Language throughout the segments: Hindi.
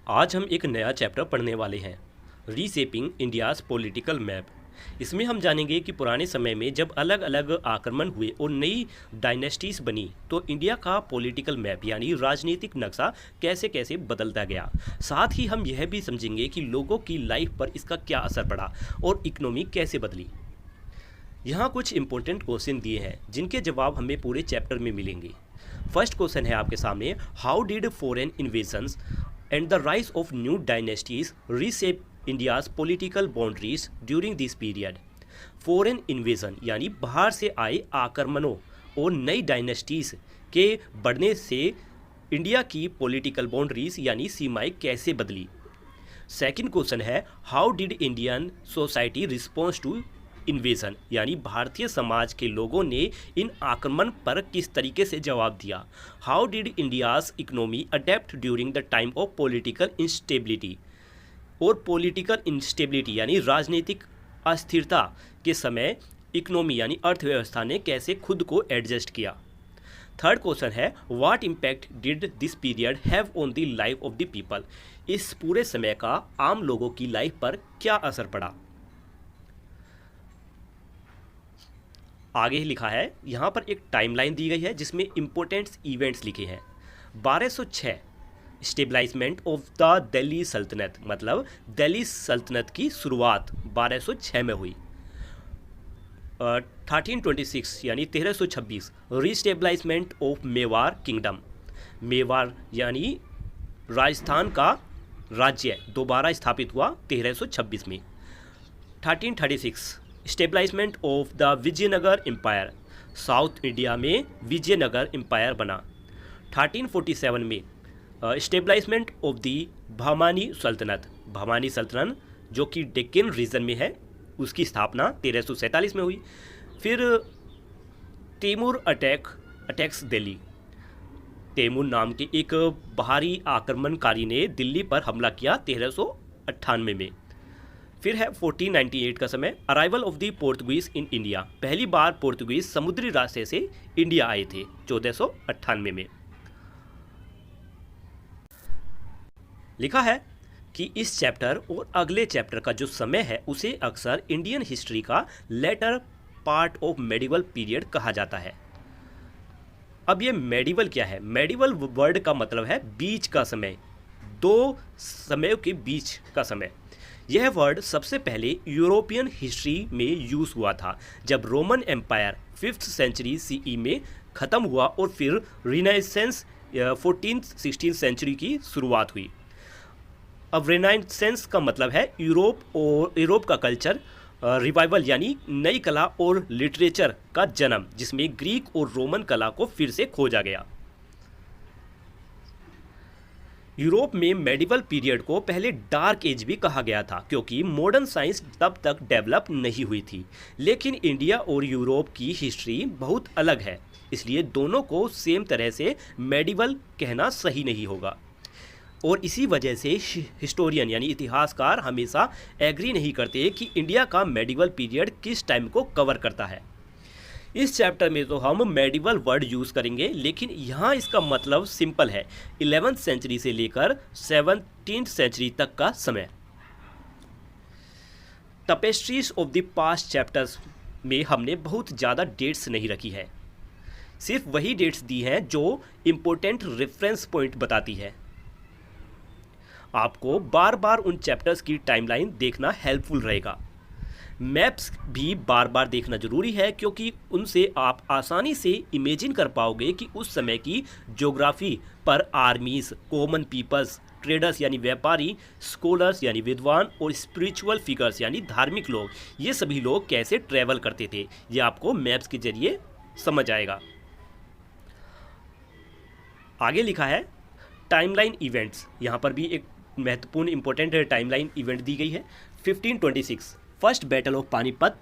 आज हम एक नया चैप्टर पढ़ने वाले हैं, रीशेपिंग इंडियाज़ पॉलिटिकल मैप। इसमें हम जानेंगे कि पुराने समय में जब अलग अलग आक्रमण हुए और नई डायनेस्टीज बनी तो इंडिया का पॉलिटिकल मैप यानी राजनीतिक नक्शा कैसे कैसे बदलता गया। साथ ही हम यह भी समझेंगे कि लोगों की लाइफ पर इसका क्या असर पड़ा और इकोनॉमी कैसे बदली। यहाँ कुछ इंपॉर्टेंट क्वेश्चन दिए हैं जिनके जवाब हमें पूरे चैप्टर में मिलेंगे। फर्स्ट क्वेश्चन है आपके सामने, how did foreign invasions and the rise of new dynasties reshape India's political boundaries during this period। Foreign invasion यानी बाहर से आए आक्रमणों और नई डायनेस्टीज के बढ़ने से इंडिया की पॉलिटिकल बाउंड्रीज यानी सीमाएं कैसे बदली। सेकंड क्वेश्चन है, how did Indian society response to invasion यानी भारतीय समाज के लोगों ने इन आक्रमण पर किस तरीके से जवाब दिया। How did India's economy adapt during the time of political instability. और पॉलिटिकल इंस्टेबिलिटी यानी राजनीतिक अस्थिरता के समय इकोनॉमी यानी अर्थव्यवस्था ने कैसे खुद को एडजस्ट किया। थर्ड क्वेश्चन है, what impact did this period have on the life of the people. इस पूरे समय का आम लोगों की लाइफ पर क्या असर पड़ा। आगे लिखा है, यहाँ पर एक टाइमलाइन दी गई है जिसमें इंपॉर्टेंट इवेंट्स लिखे हैं। 1206 स्टेबलाइजमेंट ऑफ द दिल्ली सल्तनत, मतलब दिल्ली सल्तनत की शुरुआत 1206 में हुई। 1326 यानी 1326 रीस्टेबलाइजमेंट ऑफ मेवाड़ किंगडम। मेवाड़ यानी राजस्थान का राज्य दोबारा स्थापित हुआ 1326 में। 1336 stabilisation of the Vijayanagar empire, south India में विजयनगर एम्पायर बना। 1347 में स्टेबलाइजमेंट ऑफ द बहमानी सल्तनत, बहमानी सल्तनत जो कि डेक्कन रीजन में है उसकी स्थापना 1347 में हुई। फिर तैमूर अटैक्स दिल्ली, तैमूर नाम के एक बाहरी आक्रमणकारी ने दिल्ली पर हमला किया 1398 में। फिर है 1498 का समय, arrival of the Portuguese in India, पहली बार पोर्तुगीज समुद्री रास्ते से इंडिया आए थे 1498 में। लिखा है कि इस चैप्टर और अगले चैप्टर का जो समय है उसे अक्सर इंडियन हिस्ट्री का later part of medieval period कहा जाता है। अब ये मेडिवल क्या है? मेडिवल वर्ड का मतलब है बीच का समय, दो समयों के बीच का समय। यह वर्ड सबसे पहले यूरोपियन हिस्ट्री में यूज़ हुआ था जब Roman empire 5th century CE में ख़त्म हुआ और फिर रिनाइसेंस 14th-16th सेंचुरी की शुरुआत हुई। अब रिनाइसेंस का मतलब है यूरोप का कल्चर रिवाइवल यानी नई कला और लिटरेचर का जन्म, जिसमें ग्रीक और रोमन कला को फिर से खोजा गया। यूरोप में मेडिवल पीरियड को पहले डार्क एज भी कहा गया था क्योंकि मॉडर्न साइंस तब तक डेवलप नहीं हुई थी। लेकिन इंडिया और यूरोप की हिस्ट्री बहुत अलग है, इसलिए दोनों को सेम तरह से मेडिवल कहना सही नहीं होगा। और इसी वजह से हिस्टोरियन यानी इतिहासकार हमेशा एग्री नहीं करते कि इंडिया का मेडिवल पीरियड किस टाइम को कवर करता है। इस चैप्टर में तो हम मेडिवल वर्ड यूज़ करेंगे, लेकिन यहाँ इसका मतलब सिंपल है, 11th सेंचुरी से लेकर 17th सेंचुरी तक का समय। टपेस्ट्रीज ऑफ द पास्ट चैप्टर्स में हमने बहुत ज़्यादा डेट्स नहीं रखी है, सिर्फ वही डेट्स दी हैं जो इम्पोर्टेंट रेफरेंस पॉइंट बताती है। आपको बार बार उन चैप्टर्स की टाइमलाइन देखना हेल्पफुल रहेगा। मैप्स भी बार बार देखना जरूरी है क्योंकि उनसे आप आसानी से इमेजिन कर पाओगे कि उस समय की ज्योग्राफी पर आर्मीज, कॉमन पीपल्स, ट्रेडर्स यानी व्यापारी, स्कॉलर्स यानी विद्वान और स्पिरिचुअल फिगर्स यानी धार्मिक लोग, ये सभी लोग कैसे ट्रैवल करते थे, ये आपको मैप्स के जरिए समझ आएगा। आगे लिखा है टाइमलाइन इवेंट्स, यहाँ पर भी एक महत्वपूर्ण इंपॉर्टेंट टाइमलाइन इवेंट दी गई है। 1526 first battle of Panipat,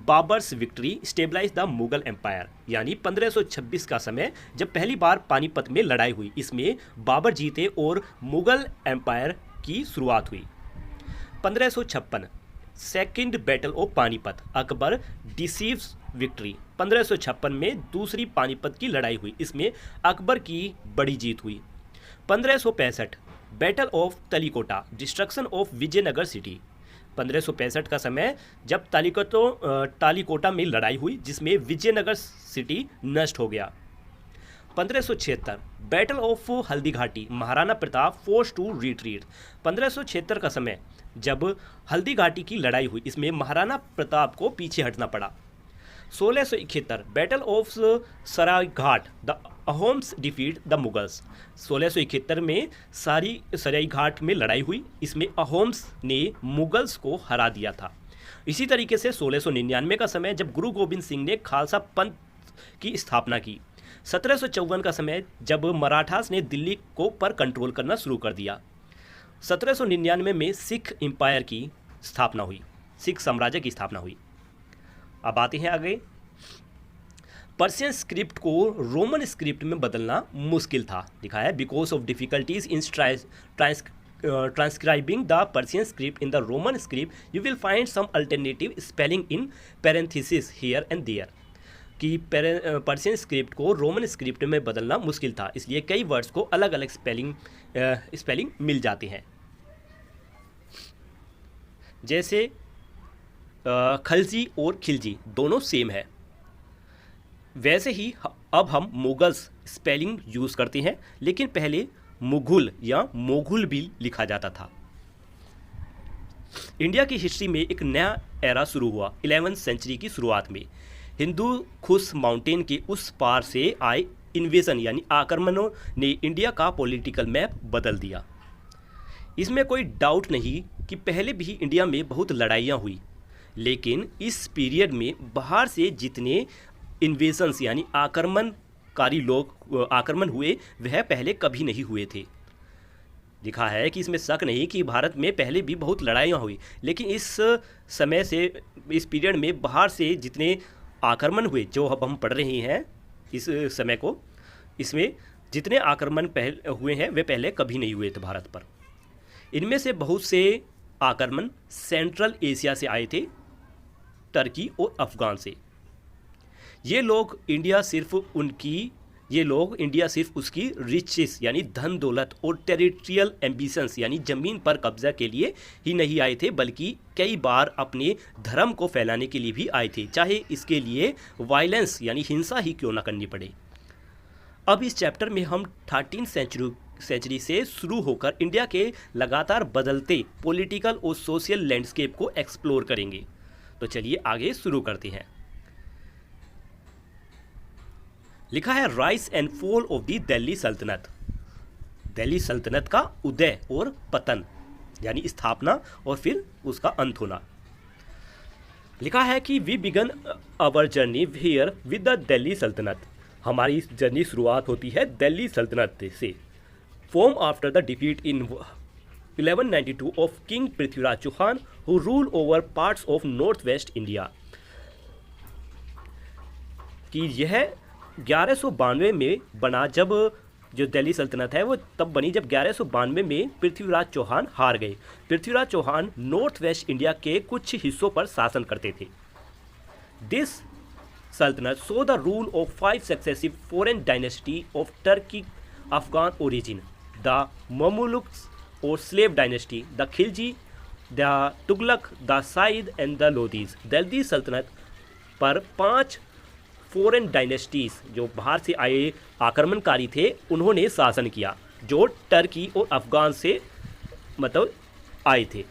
Babur's victory stabilise the Mughal empire, यानी 1526 का समय जब पहली बार पानीपत में लड़ाई हुई, इसमें बाबर जीते और मुगल एम्पायर की शुरुआत हुई। 1556 second battle of Panipat, Akbar deceives victory, 1556 में दूसरी पानीपत की लड़ाई हुई, इसमें अकबर की बड़ी जीत हुई। 1565 battle of Talikota, destruction of Vijayanagara city. 1565 का समय जब तालीकोटा में लड़ाई हुई जिसमें विजयनगर सिटी नष्ट हो गया। 1576 battle of Haldi Ghati, Maharana Pratap force to retreat. 1576 का समय जब हल्दी घाटी की लड़ाई हुई, इसमें महाराणा प्रताप को पीछे हटना पड़ा। 1671 battle of Saraighat, the Ahoms defeat the Mughals. 1671 में सरायघाट में लड़ाई हुई, इसमें अहोम्स ने मुगल्स को हरा दिया था। इसी तरीके से 1699 का समय जब गुरु गोविंद सिंह ने खालसा पंथ की स्थापना की। 1754 का समय जब मराठास ने दिल्ली को पर कंट्रोल करना शुरू कर दिया। 1799 में सिख एम्पायर की स्थापना हुई, सिख साम्राज्य की स्थापना हुई। अब आते हैं आगे। पर्शियन स्क्रिप्ट को रोमन स्क्रिप्ट में बदलना मुश्किल था, लिखा है because of difficulties in transcribing the Persian script in the Roman script you will find some alternative spelling in parenthesis here and there. कि पर्शियन स्क्रिप्ट को रोमन स्क्रिप्ट में बदलना मुश्किल था, इसलिए कई वर्ड्स को अलग अलग स्पेलिंग मिल जाते हैं। जैसे खलजी और खिलजी दोनों सेम है, वैसे ही अब हम मुगल्स स्पेलिंग यूज़ करते हैं, लेकिन पहले मुगल या मोगुल भी लिखा जाता था। इंडिया की हिस्ट्री में एक नया एरा शुरू हुआ 11वीं सेंचुरी की शुरुआत में। हिंदू खुश माउंटेन के उस पार से आए इन्वेजन यानी आक्रमणों ने इंडिया का पॉलिटिकल मैप बदल दिया। इसमें कोई डाउट नहीं कि पहले भी इंडिया में बहुत लड़ाइयाँ हुई, लेकिन इस पीरियड में बाहर से जितने इन्वेजन्स यानी आक्रमण हुए वह पहले कभी नहीं हुए थे। लिखा है कि इसमें शक नहीं कि भारत में पहले भी बहुत लड़ाइयाँ हुई, लेकिन इस समय से इस पीरियड में बाहर से जितने आक्रमण हुए जो अब हम पढ़ रहे हैं इस समय को, इसमें जितने आक्रमण हुए हैं वे पहले कभी नहीं हुए थे भारत पर। इनमें से बहुत से आक्रमण सेंट्रल एशिया से आए थे, टर्की और अफ़गान से। ये लोग इंडिया सिर्फ उसकी रिचेस यानी धन दौलत और टेरिटोरियल एम्बिशंस यानी ज़मीन पर कब्जा के लिए ही नहीं आए थे, बल्कि कई बार अपने धर्म को फैलाने के लिए भी आए थे, चाहे इसके लिए वायलेंस यानी हिंसा ही क्यों ना करनी पड़े। अब इस चैप्टर में हम 13वीं सेंचुरी से शुरू होकर इंडिया के लगातार बदलते पॉलिटिकल और सोशल लैंडस्केप को एक्सप्लोर करेंगे। तो चलिए आगे शुरू करते हैं। लिखा है rise and fall of the Delhi सल्तनत। दिल्ली सल्तनत का उदय और पतन यानी स्थापना और फिर उसका अंत होना। लिखा है कि we begin our journey here with the Delhi Sultanate. हमारी जर्नी शुरुआत होती है दिल्ली सल्तनत से। From after the defeat in 1192 of king Prithviraj Chauhan who rule over parts of north west India. कि यह 1192 में बना, जब जो दिल्ली सल्तनत है वो तब बनी जब 1192 में पृथ्वीराज चौहान हार गए। Prithviraj Chauhan north west India के कुछ हिस्सों पर शासन करते थे। This sultanate so the rule of 5 successive foreign dynasty of Turkey Afghan origin, the Mamluks और slave dynasty, the Khilji, the Tughlaq, the Sayyid and the Lodis. Delhi सल्तनत पर 5 फॉरेन डायनेस्टीज जो बाहर से आए आक्रमणकारी थे उन्होंने शासन किया, जो टर्की और अफगान से आए थे।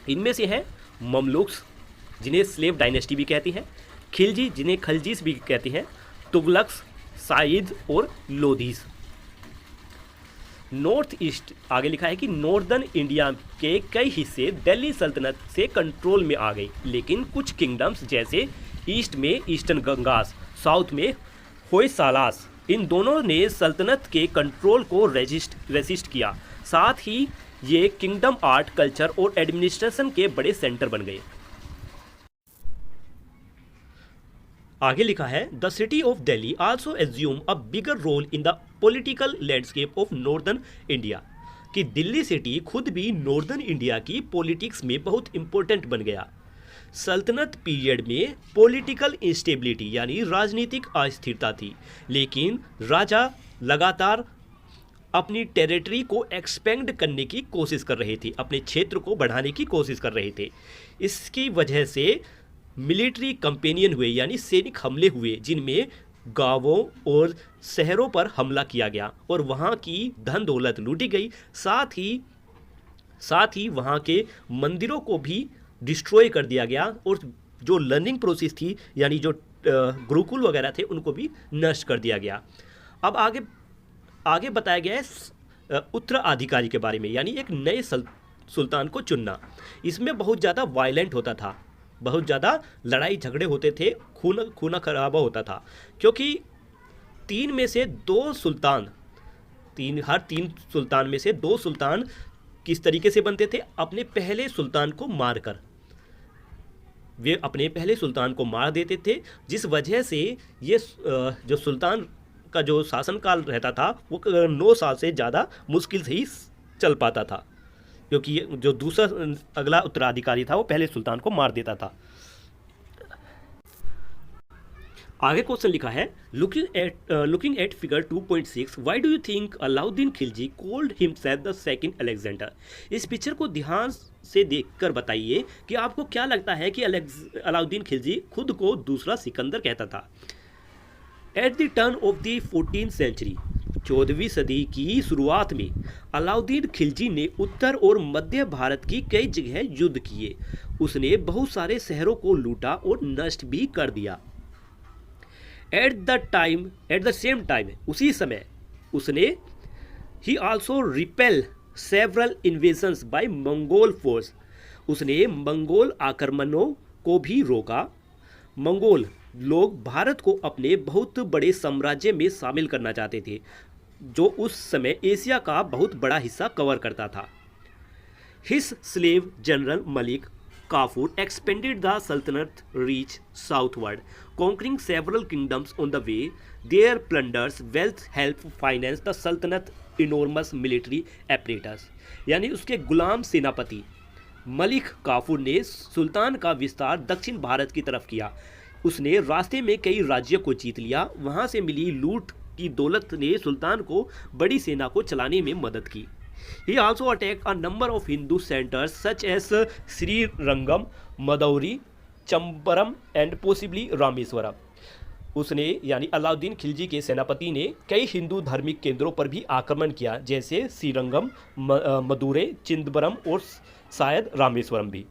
इनमें से हैं ममलुक्स जिन्हें स्लेव डायनेस्टी भी कहती हैं, खिलजी जिन्हें खलजीस भी कहते हैं, तुगलक्स, साइद और लोदीज। नॉर्थ ईस्ट आगे लिखा है कि नॉर्दर्न इंडिया के कई हिस्से दिल्ली सल्तनत से कंट्रोल में आ गए, लेकिन कुछ किंगडम्स जैसे ईस्ट में ईस्टर्न गंगास, साउथ में होयसालास, इन दोनों ने सल्तनत के कंट्रोल को रेजिस्ट किया। साथ ही ये किंगडम आर्ट, कल्चर और एडमिनिस्ट्रेशन के बड़े सेंटर बन गए। आगे लिखा है the city of Delhi also assume a bigger role in the political landscape of northern India. कि दिल्ली सिटी खुद भी नॉर्दर्न इंडिया की पॉलिटिक्स में बहुत इंपॉर्टेंट बन गया। सल्तनत पीरियड में पॉलिटिकल इंस्टेबिलिटी यानी राजनीतिक अस्थिरता थी, लेकिन राजा लगातार अपनी टेरिटरी को एक्सपेंड करने की कोशिश कर रहे थे, अपने क्षेत्र को बढ़ाने की कोशिश कर रहे थे। इसकी वजह से मिलिट्री कंपेनियन हुए, यानी सैनिक हमले हुए, जिनमें गांवों और शहरों पर हमला किया गया और वहाँ की धन दौलत लूटी गई। साथ ही वहाँ के मंदिरों को भी डिस्ट्रॉय कर दिया गया और जो लर्निंग प्रोसेस थी, यानी जो गुरुकुल वगैरह थे, उनको भी नष्ट कर दिया गया। अब आगे बताया गया है उत्तराधिकारी के बारे में, यानी एक नए सुल्तान को चुनना। इसमें बहुत ज़्यादा वायलेंट होता था, बहुत ज़्यादा लड़ाई झगड़े होते थे, खूना खराबा होता था, क्योंकि तीन में से दो सुल्तान, हर तीन सुल्तान में से दो सुल्तान किस तरीके से बनते थे, अपने पहले सुल्तान को मारकर। वे अपने पहले सुल्तान को मार देते थे, जिस वजह से ये जो सुल्तान का जो शासनकाल रहता था वो 9 साल से ज़्यादा मुश्किल से ही चल पाता था, क्योंकि जो दूसरा अगला उत्तराधिकारी था वो पहले सुल्तान को मार देता था। आगे क्वेश्चन लिखा है, looking at figure 2.6, why do you think Alauddin Khilji called himself the second Alexander. इस पिक्चर को ध्यान से देखकर बताइए कि आपको क्या लगता है कि अलाउद्दीन खिलजी खुद को दूसरा सिकंदर कहता था। At the turn of the 14th century, 14वीं सदी की शुरुआत में अलाउद्दीन खिलजी ने उत्तर और मध्य भारत की कई जगह युद्ध किए। उसने बहुत सारे शहरों को लूटा और नष्ट भी कर दिया। एट द सेम टाइम, उसी समय उसने ही also repel several invasions by Mongol force, उसने मंगोल आक्रमणों को भी रोका। मंगोल लोग भारत को अपने बहुत बड़े साम्राज्य में शामिल करना चाहते थे, जो उस समय एशिया का बहुत बड़ा हिस्सा कवर करता था। His slave general Malik Kafur expanded the Sultanate reach southward, conquering several kingdoms on the way. Their plunders, wealth helped finance the Sultanate enormous military apparatus. यानी उसके गुलाम सेनापति मलिक काफूर ने सुल्तान का विस्तार दक्षिण भारत की तरफ किया। उसने रास्ते में कई राज्यों को जीत लिया। वहाँ से मिली लूट की दौलत ने सुल्तान को बड़ी सेना को चलाने में मदद की। He also attacked a number of Hindu centers such as Srirangam, Madauri, Chambaram and possibly Rameswaram. उसने यानी अलाउद्दीन खिलजी के सेनापति ने कई हिंदू धार्मिक केंद्रों पर भी आक्रमण किया, जैसे श्रीरंगम, मदुरै, चिदंबरम और शायद रामेश्वरम भी।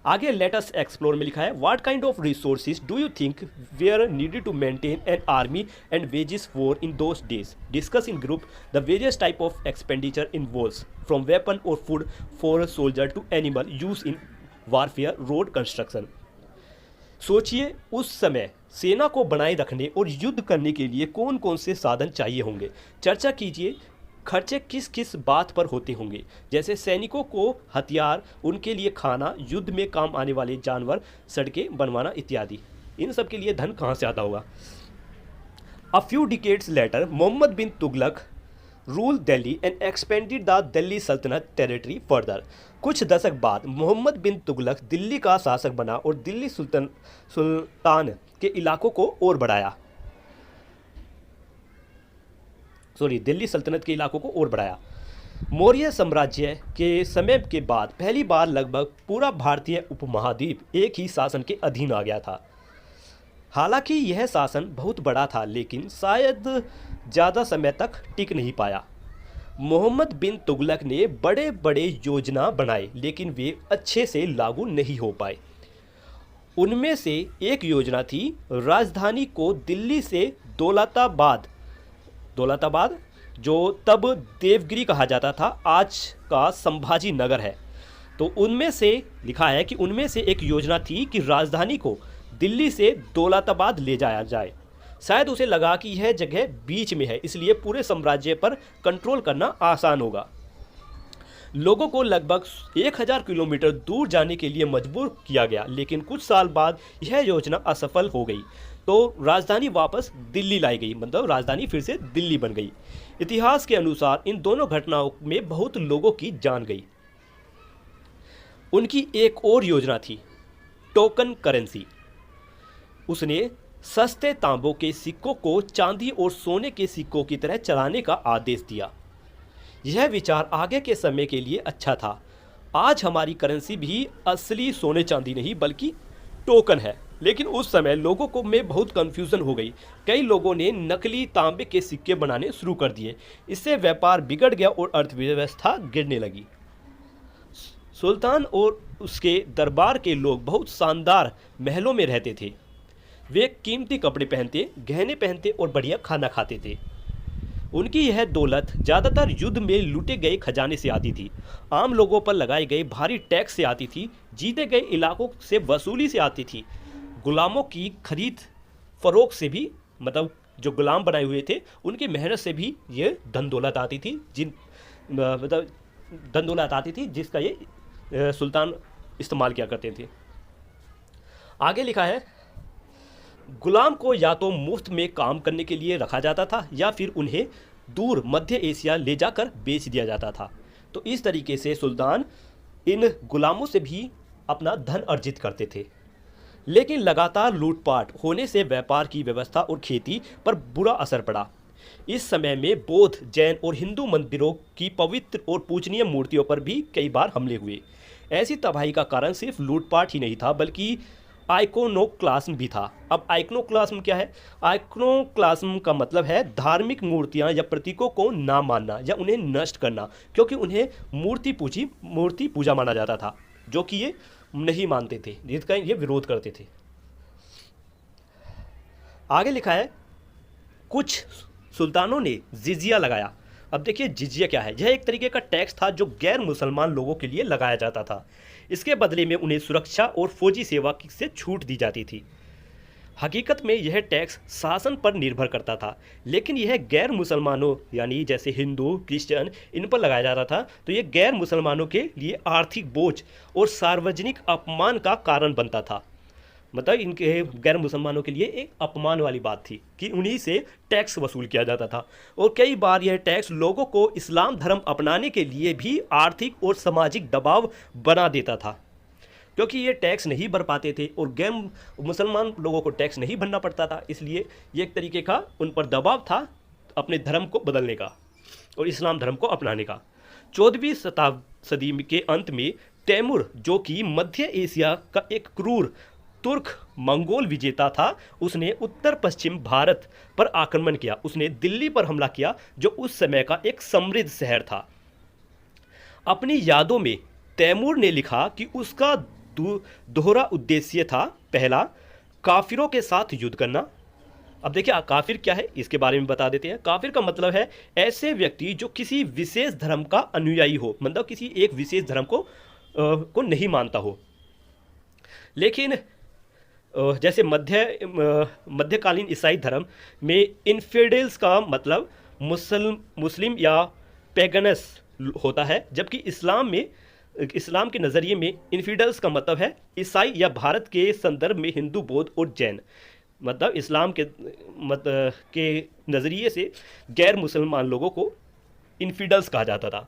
आगे लेट अस एक्सप्लोर में लिखा है, what kind of resources do you think were needed to maintain an army and wages for in those days. Discuss in group the various type of expenditure in wars from weapon और food for soldier to animal use in warfare, road construction. सोचिए उस समय सेना को बनाए रखने और युद्ध करने के लिए कौन कौन से साधन चाहिए होंगे। चर्चा कीजिए खर्चे किस किस बात पर होते होंगे, जैसे सैनिकों को हथियार, उनके लिए खाना, युद्ध में काम आने वाले जानवर, सड़कें बनवाना इत्यादि। इन सब के लिए धन कहाँ से आता होगा। A few decades later Muhammad bin Tughlaq rule Delhi and expanded the Delhi Saltanat territory further. कुछ दशक बाद मोहम्मद बिन तुगलक दिल्ली का शासक बना और दिल्ली सुल्तान के इलाकों को और बढ़ाया। दिल्ली सल्तनत के इलाकों को और बढ़ाया। मौर्य साम्राज्य के समय के बाद पहली बार लगभग पूरा भारतीय उपमहाद्वीप एक ही शासन के अधीन आ गया था। हालांकि यह शासन बहुत बड़ा था, लेकिन शायद ज़्यादा समय तक टिक नहीं पाया। मोहम्मद बिन तुगलक ने बड़े बड़े योजना बनाए, लेकिन वे अच्छे से लागू नहीं हो पाए। उनमें से एक योजना थी राजधानी को दिल्ली से दौलताबाद जो तब देवगिरी कहा जाता था, आज का संभाजी नगर है। तो उनमें से लिखा है कि उनमें से एक योजना थी कि राजधानी को दिल्ली से दौलताबाद ले जाया जाए। शायद उसे लगा कि यह जगह बीच में है, इसलिए पूरे साम्राज्य पर कंट्रोल करना आसान होगा। लोगों को लगभग 1000 किलोमीटर दूर जाने के लिए मजबूर किया गया, लेकिन कुछ साल बाद यह योजना असफल हो गई, तो राजधानी वापस दिल्ली लाई गई, मतलब राजधानी फिर से दिल्ली बन गई। इतिहास के अनुसार इन दोनों घटनाओं में बहुत लोगों की जान गई। उनकी एक और योजना थी टोकन करेंसी। उसने सस्ते तांबों के सिक्कों को चांदी और सोने के सिक्कों की तरह चलाने का आदेश दिया। यह विचार आगे के समय के लिए अच्छा था। आज हमारी करेंसी भी असली सोने चांदी नहीं बल्कि टोकन है, लेकिन उस समय लोगों को में बहुत कन्फ्यूज़न हो गई। कई लोगों ने नकली तांबे के सिक्के बनाने शुरू कर दिए। इससे व्यापार बिगड़ गया और अर्थव्यवस्था गिरने लगी। सुल्तान और उसके दरबार के लोग बहुत शानदार महलों में रहते थे। वे कीमती कपड़े पहनते, गहने पहनते और बढ़िया खाना खाते थे। उनकी यह दौलत ज़्यादातर युद्ध में लूटे गए खजाने से आती थी, आम लोगों पर लगाए गए भारी टैक्स से आती थी, जीते गए इलाकों से वसूली से आती थी, गुलामों की खरीद फरोख्त से भी, मतलब जो गुलाम बनाए हुए थे उनकी मेहनत से भी ये धन दौलत आती थी, मतलब धन दौलत आती थी जिसका ये सुल्तान इस्तेमाल किया करते थे। आगे लिखा है, गुलाम को या तो मुफ्त में काम करने के लिए रखा जाता था या फिर उन्हें दूर मध्य एशिया ले जाकर बेच दिया जाता था। तो इस तरीके से सुल्तान इन गुलामों से भी अपना धन अर्जित करते थे। लेकिन लगातार लूटपाट होने से व्यापार की व्यवस्था और खेती पर बुरा असर पड़ा। इस समय में बौद्ध, जैन और हिंदू मंदिरों की पवित्र और पूजनीय मूर्तियों पर भी कई बार हमले हुए। ऐसी तबाही का कारण सिर्फ लूटपाट ही नहीं था बल्कि आइकोनोक्लास्म भी था। अब आइकोनोक्लास्म क्या है? आइकोनोक्लास्म का मतलब है धार्मिक मूर्तियां या प्रतीकों को ना मानना या उन्हें नष्ट करना, क्योंकि उन्हें मूर्ति पूजा माना जाता था, जो कि ये नहीं मानते थे, जिसका ये विरोध करते थे। आगे लिखा है, कुछ सुल्तानों ने जिजिया लगाया। अब देखिए जिजिया क्या है? यह एक तरीके का टैक्स था जो गैर मुसलमान लोगों के लिए लगाया जाता था। इसके बदले में उन्हें सुरक्षा और फौजी सेवा से छूट दी जाती थी। हकीकत में यह टैक्स शासन पर निर्भर करता था, लेकिन यह गैर मुसलमानों यानी जैसे हिंदू, क्रिश्चियन, इन पर लगाया जाता था। तो यह गैर मुसलमानों के लिए आर्थिक बोझ और सार्वजनिक अपमान का कारण बनता था। मतलब इनके गैर मुसलमानों के लिए एक अपमान वाली बात थी कि उन्हीं से टैक्स वसूल किया जाता था। और कई बार यह टैक्स लोगों को इस्लाम धर्म अपनाने के लिए भी आर्थिक और सामाजिक दबाव बना देता था, क्योंकि ये टैक्स नहीं भर पाते थे और गैर मुसलमान लोगों को टैक्स नहीं भरना पड़ता था। इसलिए ये एक तरीके का उन पर दबाव था अपने धर्म को बदलने का और इस्लाम धर्म को अपनाने का। 14वीं सदी के अंत में तैमूर, जो कि मध्य एशिया का एक क्रूर तुर्क मंगोल विजेता था, उसने उत्तर पश्चिम भारत पर आक्रमण किया। उसने दिल्ली पर हमला किया, जो उस समय का एक समृद्ध शहर था। अपनी यादों में तैमूर ने लिखा कि उसका दोहरा उद्देश्य था। पहला, काफिरों के साथ युद्ध करना। अब देखिए काफिर क्या है इसके बारे में बता देते हैं। काफिर का मतलब है ऐसे व्यक्ति जो किसी विशेष धर्म का अनुयायी हो, मतलब किसी एक विशेष धर्म को नहीं मानता हो। लेकिन जैसे मध्यकालीन ईसाई धर्म में इन्फिडेल्स का मतलब मुस्लिम या पैगनस होता है, जबकि इस्लाम के नज़रिए में इन्फिडेल्स का मतलब है ईसाई, या भारत के संदर्भ में हिंदू, बौद्ध और जैन। मतलब इस्लाम के नज़रिए से गैर मुसलमान लोगों को इन्फिडेल्स कहा जाता था।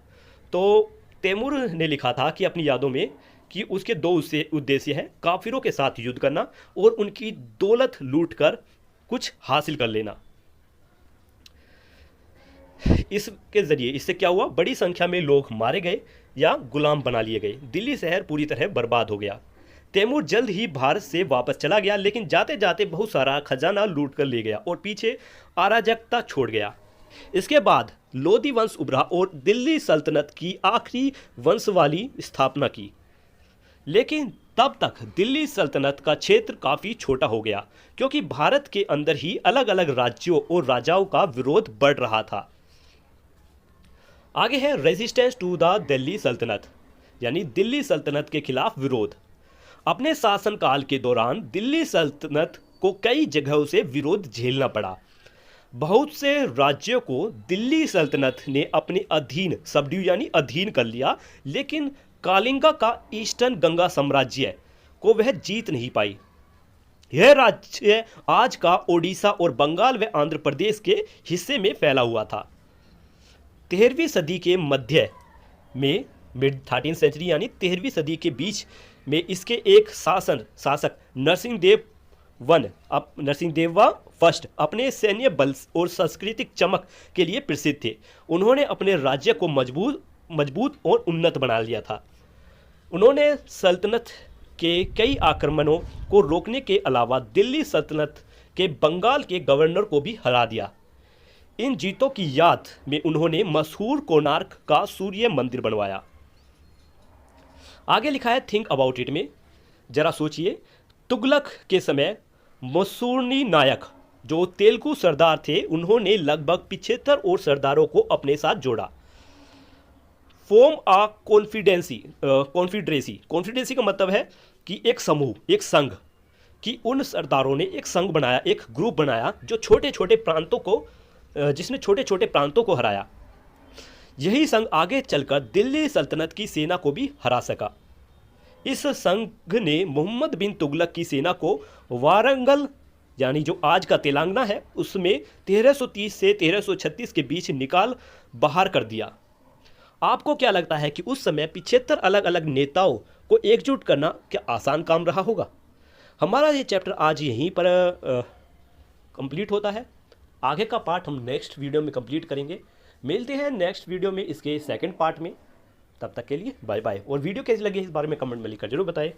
तो तैमूर ने लिखा था कि अपनी यादों में कि उसके दो उद्देश्य हैं, काफिरों के साथ युद्ध करना और उनकी दौलत लूट कर कुछ हासिल कर लेना। इसके जरिए इससे क्या हुआ? बड़ी संख्या में लोग मारे गए या गुलाम बना लिए गए। दिल्ली शहर पूरी तरह बर्बाद हो गया। तैमूर जल्द ही भारत से वापस चला गया, लेकिन जाते जाते बहुत सारा खजाना लूट कर ले गया और पीछे अराजकता छोड़ गया। इसके बाद लोधी वंश उभरा और दिल्ली सल्तनत की आखिरी वंश वाली स्थापना की। लेकिन तब तक दिल्ली सल्तनत का क्षेत्र काफ़ी छोटा हो गया, क्योंकि भारत के अंदर ही अलग अलग राज्यों और राजाओं का विरोध बढ़ रहा था। आगे है रेजिस्टेंस टू द दिल्ली सल्तनत, यानी दिल्ली सल्तनत के खिलाफ विरोध। अपने शासनकाल के दौरान दिल्ली सल्तनत को कई जगहों से विरोध झेलना पड़ा। बहुत से राज्यों को दिल्ली सल्तनत ने अपने अधीन सबड्यू यानी अधीन कर लिया, लेकिन कालिंगा का ईस्टर्न गंगा साम्राज्य को वह जीत नहीं पाई। यह राज्य आज का ओडिशा और बंगाल व आंध्र प्रदेश के हिस्से में फैला हुआ था। 13वीं सदी के मध्य में, मिड 13th सेंचुरी यानी 13वीं सदी के बीच में, इसके एक शासक नरसिंह देव वन अब नरसिंहदेवा फर्स्ट अपने सैन्य बल और सांस्कृतिक चमक के लिए प्रसिद्ध थे। उन्होंने अपने राज्य को मजबूत और उन्नत बना लिया था। उन्होंने सल्तनत के कई आक्रमणों को रोकने के अलावा दिल्ली सल्तनत के बंगाल के गवर्नर को भी हरा दिया। इन जीतों की याद में उन्होंने मशहूर कोणार्क का सूर्य मंदिर बनवाया। आगे लिखा है थिंक अबाउट इट में, जरा सोचिए। तुगलक के समय मसूरनी नायक जो तेलुगु सरदार थे, उन्होंने लगभग 75 और सरदारों को अपने साथ जोड़ा। फॉर्म आ कॉन्फिडरेसी का मतलब है कि एक समूह, एक संघ, कि उन सरदारों ने एक संघ बनाया, एक ग्रुप बनाया जो जिसने छोटे छोटे प्रांतों को हराया। यही संघ आगे चलकर दिल्ली सल्तनत की सेना को भी हरा सका। इस संघ ने मोहम्मद बिन तुगलक की सेना को वारंगल, यानी जो आज का तेलंगाना है, उसमें 1330 से 1336 के बीच निकाल बाहर कर दिया। आपको क्या लगता है कि उस समय 75 अलग अलग नेताओं को एकजुट करना क्या आसान काम रहा होगा? हमारा ये चैप्टर आज यहीं पर कंप्लीट होता है। आगे का पार्ट हम नेक्स्ट वीडियो में कंप्लीट करेंगे। मिलते हैं नेक्स्ट वीडियो में इसके सेकंड पार्ट में। तब तक के लिए बाय बाय। और वीडियो कैसी लगी इस बारे में कमेंट में लिखकर जरूर बताएं।